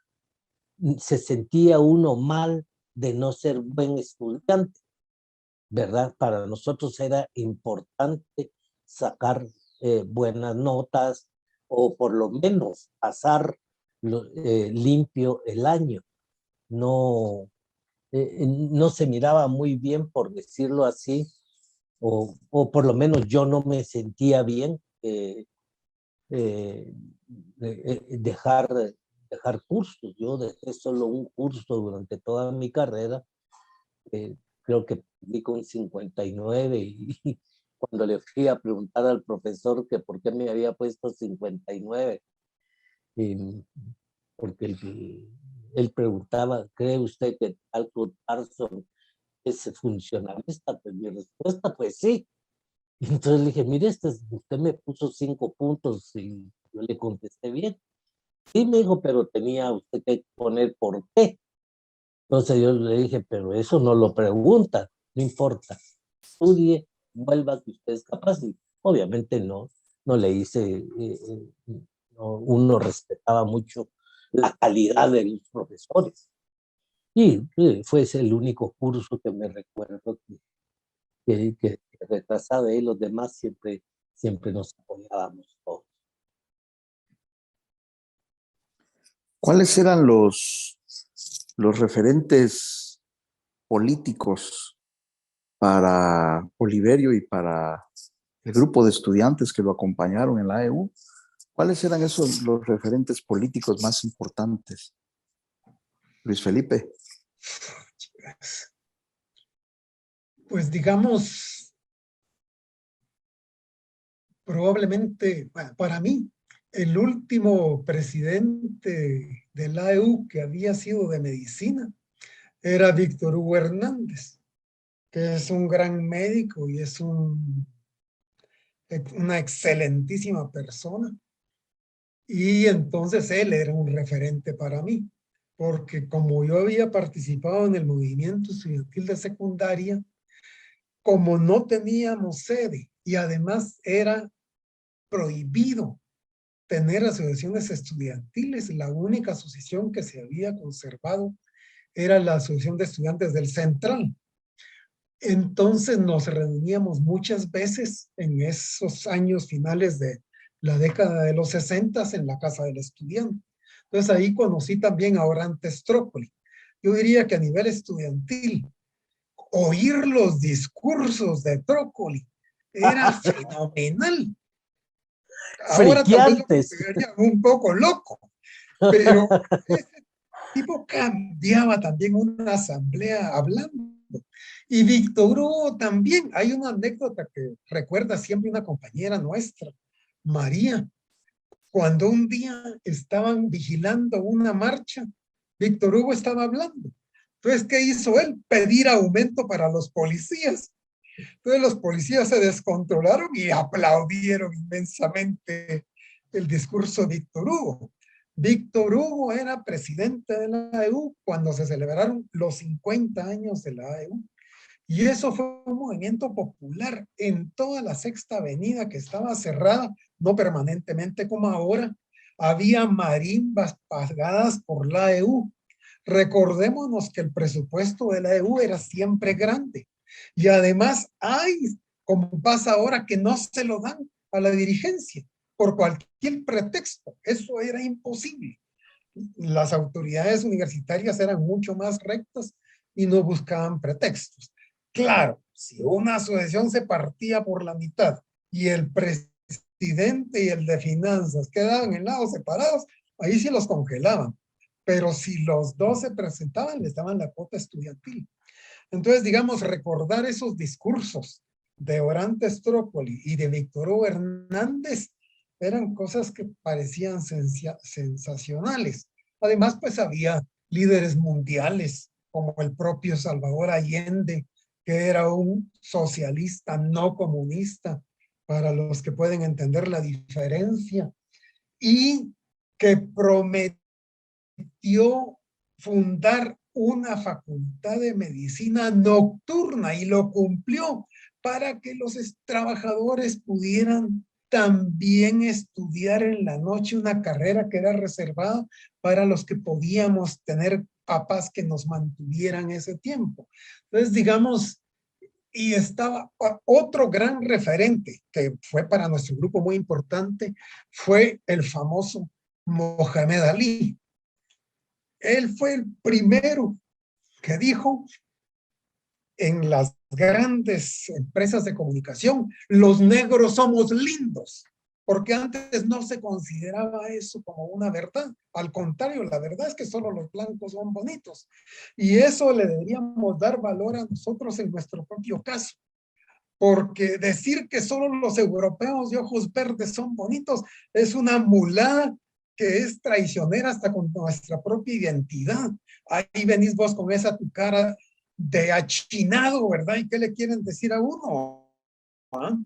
Se sentía uno mal de no ser buen estudiante, ¿verdad? Para nosotros era importante sacar buenas notas o por lo menos pasar limpio el año. No, no se miraba muy bien, por decirlo así, o por lo menos yo no me sentía bien eh, dejar cursos. Yo dejé solo un curso durante toda mi carrera. Creo que di con 59 y cuando le fui a preguntar al profesor que por qué me había puesto 59, porque él preguntaba, ¿cree usted que Alco Tarson es funcionalista? Pues mi respuesta, pues sí. Y entonces le dije, mire, usted me puso 5 puntos y yo le contesté bien. Sí, me dijo, pero tenía usted que poner por qué. Entonces yo le dije, pero eso no lo pregunta, no importa. Estudie, vuelva que usted es capaz. Y obviamente no le hice, uno respetaba mucho la calidad de los profesores. Y fue ese el único curso que me recuerdo que retrasaba y los demás siempre nos apoyábamos todos. ¿Cuáles eran los referentes políticos para Oliverio y para el grupo de estudiantes que lo acompañaron en la AEU? ¿Cuáles eran esos los referentes políticos más importantes? Luis Felipe. Pues digamos, probablemente para mí, el último presidente de la AEU que había sido de medicina era Víctor Hugo Hernández, que es un gran médico y es una excelentísima persona. Y entonces él era un referente para mí, porque como yo había participado en el movimiento estudiantil de secundaria, como no teníamos sede y además era prohibido tener asociaciones estudiantiles, la única asociación que se había conservado era la Asociación de Estudiantes del Central. Entonces nos reuníamos muchas veces en esos años finales de la década de los 60 en la Casa del Estudiante. Entonces ahí conocí también a Orantes Trócoli. Yo diría que a nivel estudiantil, oír los discursos de Trócoli era fenomenal. Ahora tal vez lo Friqueantes. consideraría un poco loco, pero ese tipo cambiaba también una asamblea hablando. Y Víctor Hugo también. Hay una anécdota que recuerda siempre una compañera nuestra, María, cuando un día estaban vigilando una marcha, Víctor Hugo estaba hablando. Entonces, ¿qué hizo él? Pedir aumento para los policías. Entonces los policías se descontrolaron y aplaudieron inmensamente el discurso de Víctor Hugo. Víctor Hugo era presidente de la AEU cuando se celebraron los 50 años de la AEU. Y eso fue un movimiento popular en toda la Sexta Avenida que estaba cerrada, no permanentemente como ahora. Había marimbas pagadas por la AEU. Recordémonos que el presupuesto de la AEU era siempre grande. Y además hay, como pasa ahora, que no se lo dan a la dirigencia por cualquier pretexto. Eso era imposible. Las autoridades universitarias eran mucho más rectas y no buscaban pretextos. Claro, si una asociación se partía por la mitad y el presidente y el de finanzas quedaban en lados separados, ahí sí los congelaban. Pero si los dos se presentaban, les daban la cuota estudiantil. Entonces, digamos, recordar esos discursos de Orantes Trócoli y de Víctor Hugo Hernández eran cosas que parecían sensacionales. Además, pues había líderes mundiales como el propio Salvador Allende, que era un socialista no comunista para los que pueden entender la diferencia, y que prometió fundar una facultad de medicina nocturna y lo cumplió para que los trabajadores pudieran también estudiar en la noche una carrera que era reservada para los que podíamos tener papás que nos mantuvieran ese tiempo. Entonces, digamos, y estaba otro gran referente que fue para nuestro grupo muy importante, fue el famoso Mohamed Ali. Él fue el primero que dijo en las grandes empresas de comunicación, los negros somos lindos, porque antes no se consideraba eso como una verdad. Al contrario, la verdad es que solo los blancos son bonitos. Y eso le deberíamos dar valor a nosotros en nuestro propio caso. Porque decir que solo los europeos de ojos verdes son bonitos es una mulada que es traicionera hasta con nuestra propia identidad. Ahí venís vos con esa tu cara de achinado, ¿verdad? ¿Y qué le quieren decir a uno? ¿Ah?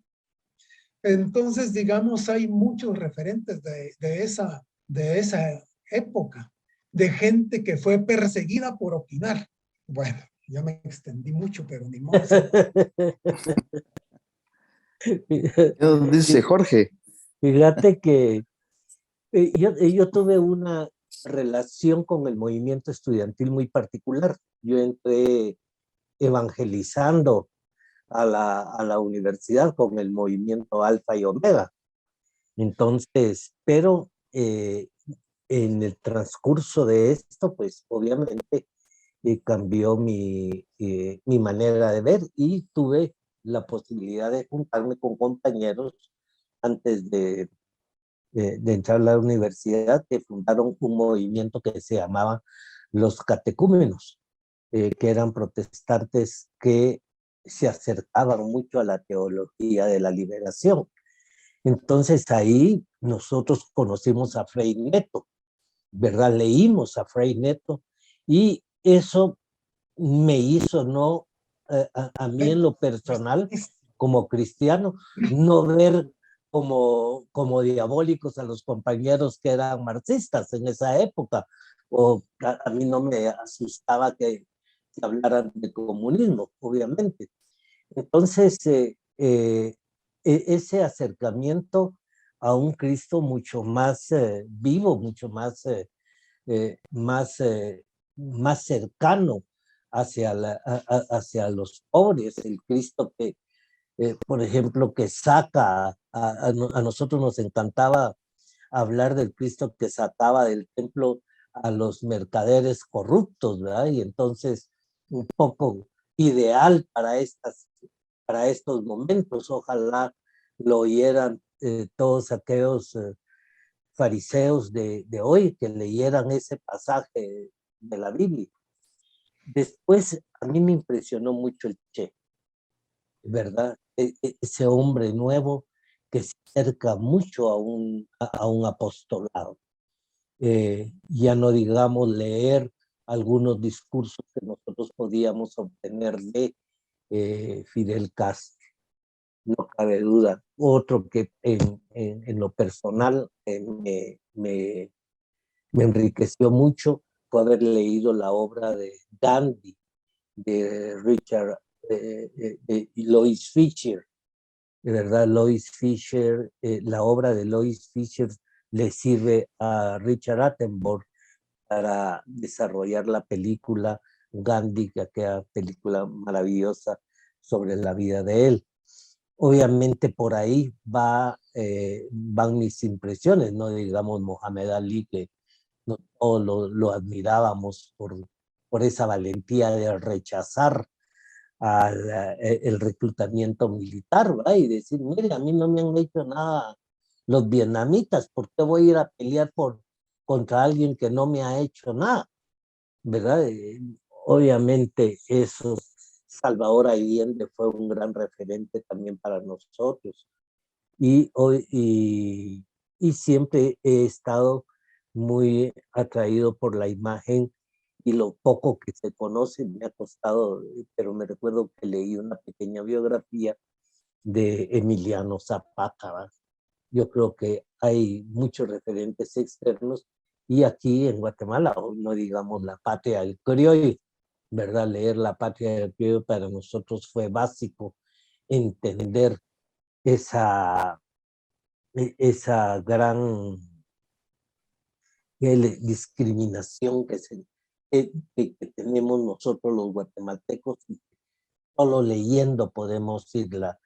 Entonces, digamos, hay muchos referentes de esa época, de gente que fue perseguida por opinar. Bueno, ya me extendí mucho, pero ni modo. Dice Jorge. Fíjate que yo tuve una relación con el movimiento estudiantil muy particular. Yo entré evangelizando a la universidad con el movimiento Alfa y Omega. Entonces, pero en el transcurso de esto, pues obviamente cambió mi manera de ver y tuve la posibilidad de juntarme con compañeros antes de entrar a la universidad, que fundaron un movimiento que se llamaba los catecúmenos, que eran protestantes que se acercaban mucho a la teología de la liberación. Entonces ahí nosotros conocimos a Frei Neto, ¿verdad? Leímos a Frei Neto y eso me hizo no, a mí en lo personal, como cristiano, no ver como diabólicos a los compañeros que eran marxistas en esa época, o a mí no me asustaba que hablaran de comunismo, obviamente. Entonces, ese acercamiento a un Cristo mucho más vivo, mucho más, más, más cercano hacia los pobres, el Cristo que, por ejemplo, que saca, a nosotros nos encantaba hablar del Cristo que sacaba del templo a los mercaderes corruptos, ¿verdad? Y entonces, un poco ideal para estos momentos. Ojalá lo oyeran todos aquellos fariseos de hoy, que leyeran ese pasaje de la Biblia. Después, a mí me impresionó mucho el Che, ¿verdad? Ese hombre nuevo que se acerca mucho a un apostolado. Ya no digamos leer algunos discursos que nosotros podíamos obtener de Fidel Castro, no cabe duda. Otro que en lo personal me enriqueció mucho fue haber leído la obra de Gandhi, de Richard Lois Fisher, de verdad, Lois Fisher, la obra de Lois Fisher le sirve a Richard Attenborough para desarrollar la película Gandhi, que aquella película maravillosa sobre la vida de él. Obviamente por ahí van mis impresiones, no digamos Mohamed Ali, que no todos lo admirábamos por esa valentía de rechazar el reclutamiento militar, ¿verdad? Y decir, mire, a mí no me han hecho nada los vietnamitas, ¿por qué voy a ir a pelear contra alguien que no me ha hecho nada? ¿Verdad? Obviamente eso, Salvador Allende fue un gran referente también para nosotros. Y siempre he estado muy atraído por la imagen y lo poco que se conoce me ha costado, pero me recuerdo que leí una pequeña biografía de Emiliano Zapata, ¿verdad? Yo creo que hay muchos referentes externos y aquí en Guatemala, no digamos la patria del criollo, ¿verdad? Leer la patria del criollo para nosotros fue básico entender esa gran discriminación que tenemos nosotros los guatemaltecos. Solo leyendo podemos irla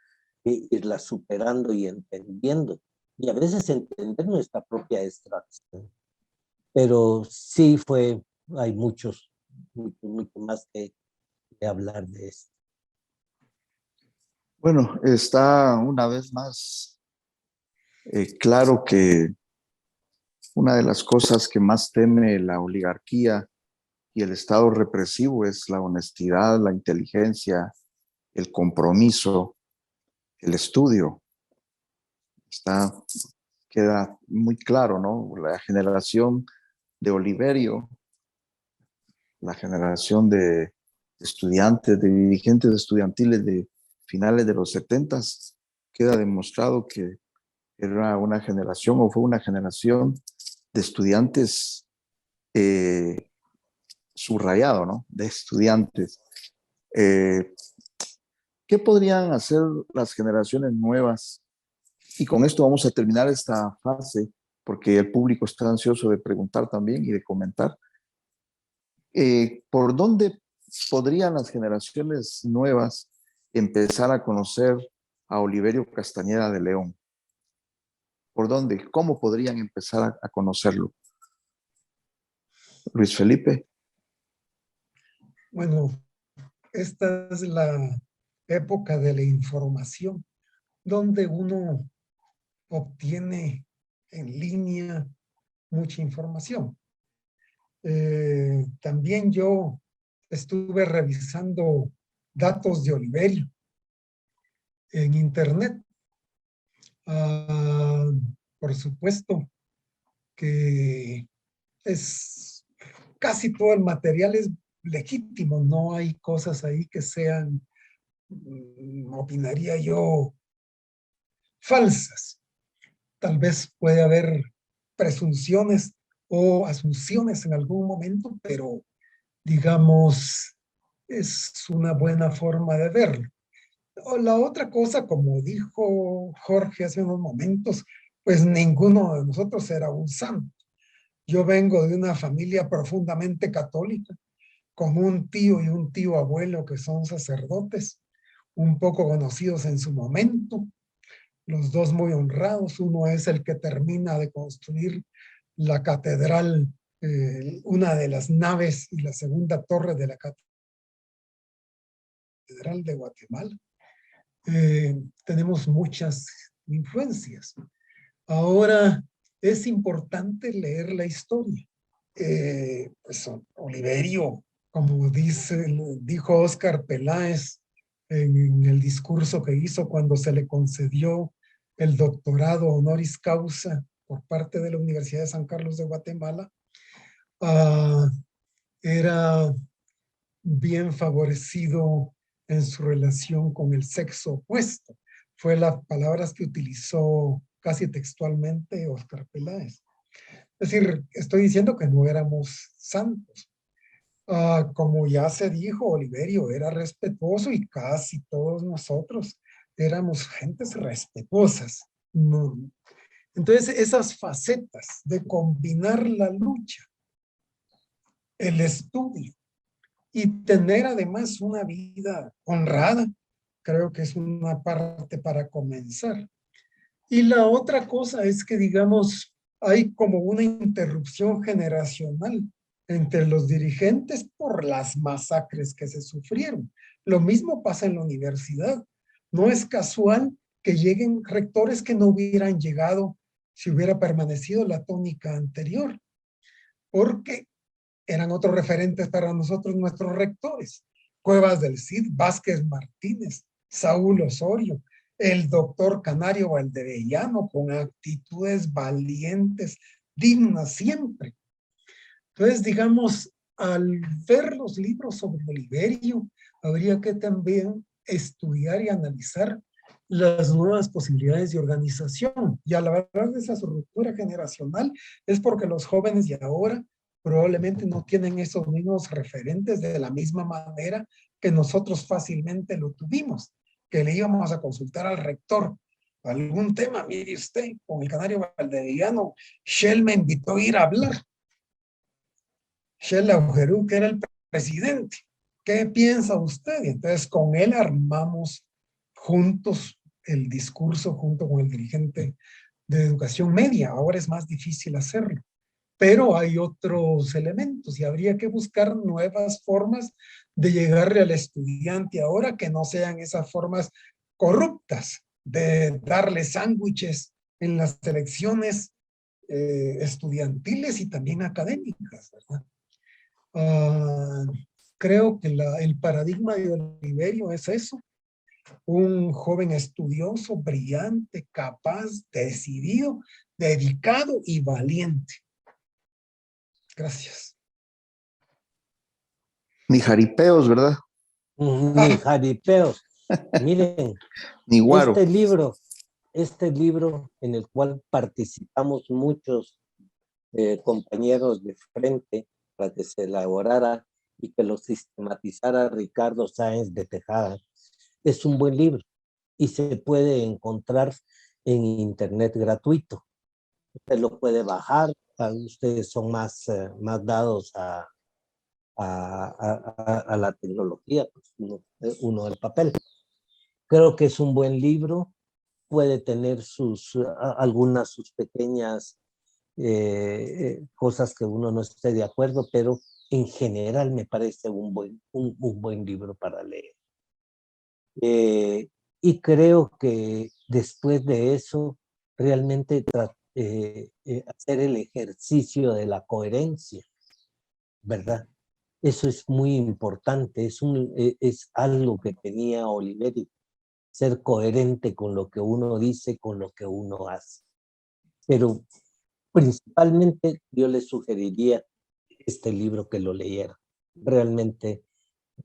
superando y entendiendo. Y a veces entender nuestra propia extracción. Pero sí hay mucho más que hablar de esto. Bueno, está una vez más claro que una de las cosas que más teme la oligarquía y el Estado represivo es la honestidad, la inteligencia, el compromiso, el estudio. Queda muy claro, ¿no? La generación de Oliverio, la generación de estudiantes, de dirigentes estudiantiles de finales de los 70s, queda demostrado que era una generación o fue una generación de estudiantes subrayado, ¿no? De estudiantes. ¿Qué podrían hacer las generaciones nuevas? Y con esto vamos a terminar esta fase, porque el público está ansioso de preguntar también y de comentar. ¿Por dónde podrían las generaciones nuevas empezar a conocer a Oliverio Castañeda de León? ¿Por dónde? ¿Cómo podrían empezar a conocerlo? Luis Felipe. Bueno, esta es la época de la información, donde uno obtiene en línea mucha información. También yo estuve revisando datos de Oliverio en internet. Por supuesto que casi todo el material es legítimo, no hay cosas ahí que sean, opinaría yo, falsas. Tal vez puede haber presunciones o asunciones en algún momento, pero digamos, es una buena forma de verlo. La otra cosa, como dijo Jorge hace unos momentos, pues ninguno de nosotros era un santo. Yo vengo de una familia profundamente católica, con un tío y un tío abuelo que son sacerdotes, un poco conocidos en su momento, los dos muy honrados. Uno es el que termina de construir la catedral, una de las naves y la segunda torre de la catedral de Guatemala. Tenemos muchas influencias. Ahora es importante leer la historia. Pues Oliverio, como dijo Óscar Peláez en el discurso que hizo cuando se le concedió el doctorado honoris causa por parte de la Universidad de San Carlos de Guatemala, era bien favorecido en su relación con el sexo opuesto. Fue las palabras que utilizó casi textualmente Óscar Peláez. Es decir, estoy diciendo que no éramos santos. Como ya se dijo, Oliverio era respetuoso y casi todos nosotros éramos gentes respetuosas. No. Entonces, esas facetas de combinar la lucha, el estudio y tener además una vida honrada, creo que es una parte para comenzar. Y la otra cosa es que, digamos, hay como una interrupción generacional entre los dirigentes por las masacres que se sufrieron. Lo mismo pasa en la universidad. No es casual que lleguen rectores que no hubieran llegado si hubiera permanecido la tónica anterior, porque eran otros referentes para nosotros, nuestros rectores. Cuevas del Cid, Vázquez Martínez, Saúl Osorio, el doctor Canario Valdevellano, con actitudes valientes, dignas siempre. Entonces, digamos, al ver los libros sobre Oliverio, habría que también estudiar y analizar las nuevas posibilidades de organización. Y al hablar de esa ruptura generacional es porque los jóvenes de ahora probablemente no tienen esos mismos referentes de la misma manera que nosotros fácilmente lo tuvimos, que le íbamos a consultar al rector algún tema, mire usted, con el canario valdiviano, Shell me invitó a ir a hablar. Shell Augerú, que era el presidente. ¿Qué piensa usted? Y entonces con él armamos juntos el discurso junto con el dirigente de educación media. Ahora es más difícil hacerlo, pero hay otros elementos y habría que buscar nuevas formas de llegarle al estudiante ahora que no sean esas formas corruptas de darle sándwiches en las elecciones estudiantiles y también académicas, ¿verdad? Creo que el paradigma de Oliverio es eso, un joven estudioso, brillante, capaz, decidido, dedicado y valiente. Gracias. Ni jaripeos, ¿verdad? Ni jaripeos. Miren, Ni guaro. este libro en el cual participamos muchos compañeros de frente para que se elaborara y que lo sistematizara Ricardo Sáenz de Tejada, es un buen libro y se puede encontrar en internet gratuito. Usted lo puede bajar, ustedes son más dados a la tecnología, pues uno el papel. Creo que es un buen libro, puede tener algunas sus pequeñas cosas que uno no esté de acuerdo, pero en general me parece un buen libro para leer. Y creo que después de eso, realmente hacer el ejercicio de la coherencia, ¿verdad? Eso es muy importante, es algo que tenía Oliverio, ser coherente con lo que uno dice, con lo que uno hace. Pero principalmente yo les sugeriría este libro que lo leyera. Realmente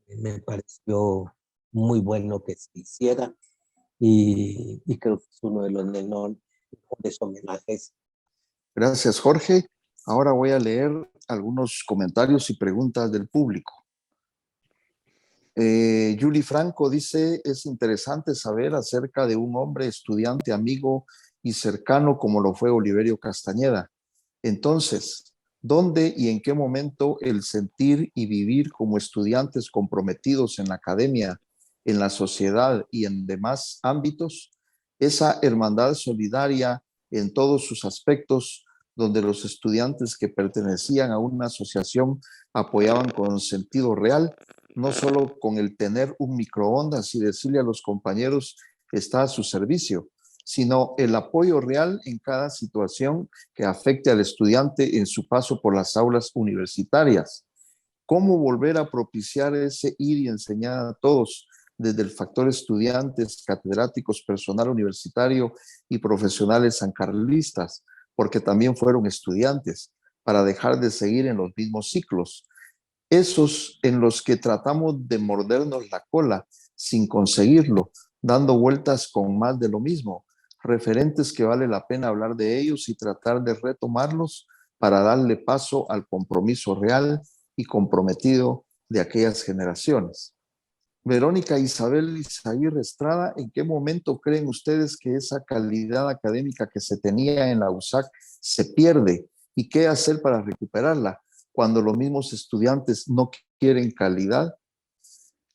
me pareció muy bueno que se hiciera y creo que es uno de los mejores homenajes. Gracias, Jorge. Ahora voy a leer algunos comentarios y preguntas del público. Julie Franco dice, es interesante saber acerca de un hombre estudiante, amigo y cercano como lo fue Oliverio Castañeda. Entonces, ¿dónde y en qué momento el sentir y vivir como estudiantes comprometidos en la academia, en la sociedad y en demás ámbitos, esa hermandad solidaria en todos sus aspectos, donde los estudiantes que pertenecían a una asociación apoyaban con sentido real, no solo con el tener un microondas y decirle a los compañeros está a su servicio, sino el apoyo real en cada situación que afecte al estudiante en su paso por las aulas universitarias. ¿Cómo volver a propiciar ese ir y enseñar a todos, desde el factor estudiantes, catedráticos, personal universitario y profesionales sancarlistas, porque también fueron estudiantes, para dejar de seguir en los mismos ciclos? Esos en los que tratamos de mordernos la cola sin conseguirlo, dando vueltas con más de lo mismo, referentes que vale la pena hablar de ellos y tratar de retomarlos para darle paso al compromiso real y comprometido de aquellas generaciones. Verónica Isabel Izaguirre Estrada, ¿en qué momento creen ustedes que esa calidad académica que se tenía en la USAC se pierde? ¿Y qué hacer para recuperarla cuando los mismos estudiantes no quieren calidad?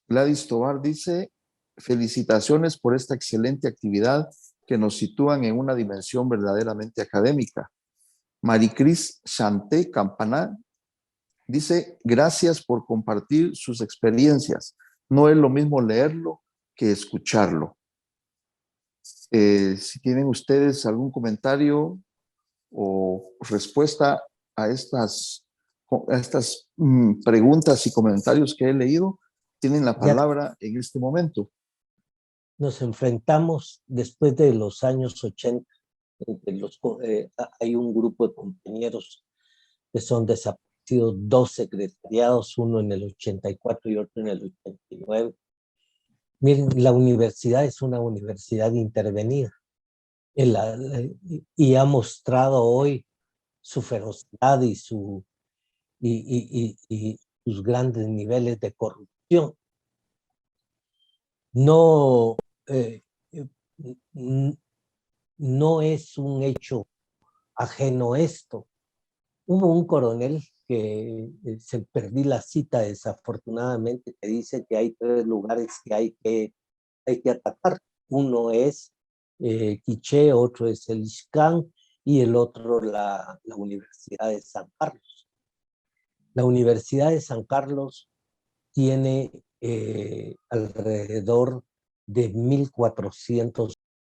Gladys Tobar dice, felicitaciones por esta excelente actividad que nos sitúan en una dimensión verdaderamente académica. Maricris Chanté Campaná dice, gracias por compartir sus experiencias. No es lo mismo leerlo que escucharlo. Si tienen ustedes algún comentario o respuesta a estas preguntas y comentarios que he leído, tienen la palabra en este momento. Nos enfrentamos después de los años 80, hay un grupo de compañeros que son desaparecidos, 2 secretariados, uno en el 84 y otro en el 89, Miren, la universidad es una universidad intervenida y ha mostrado hoy su ferocidad y sus grandes niveles de corrupción. No, no es un hecho ajeno esto. Hubo un coronel que se perdí la cita desafortunadamente, que dice que hay 3 lugares que hay que atacar. Uno es Quiché, otro es el Ixcán y el otro la Universidad de San Carlos. La Universidad de San Carlos tiene alrededor de 1.400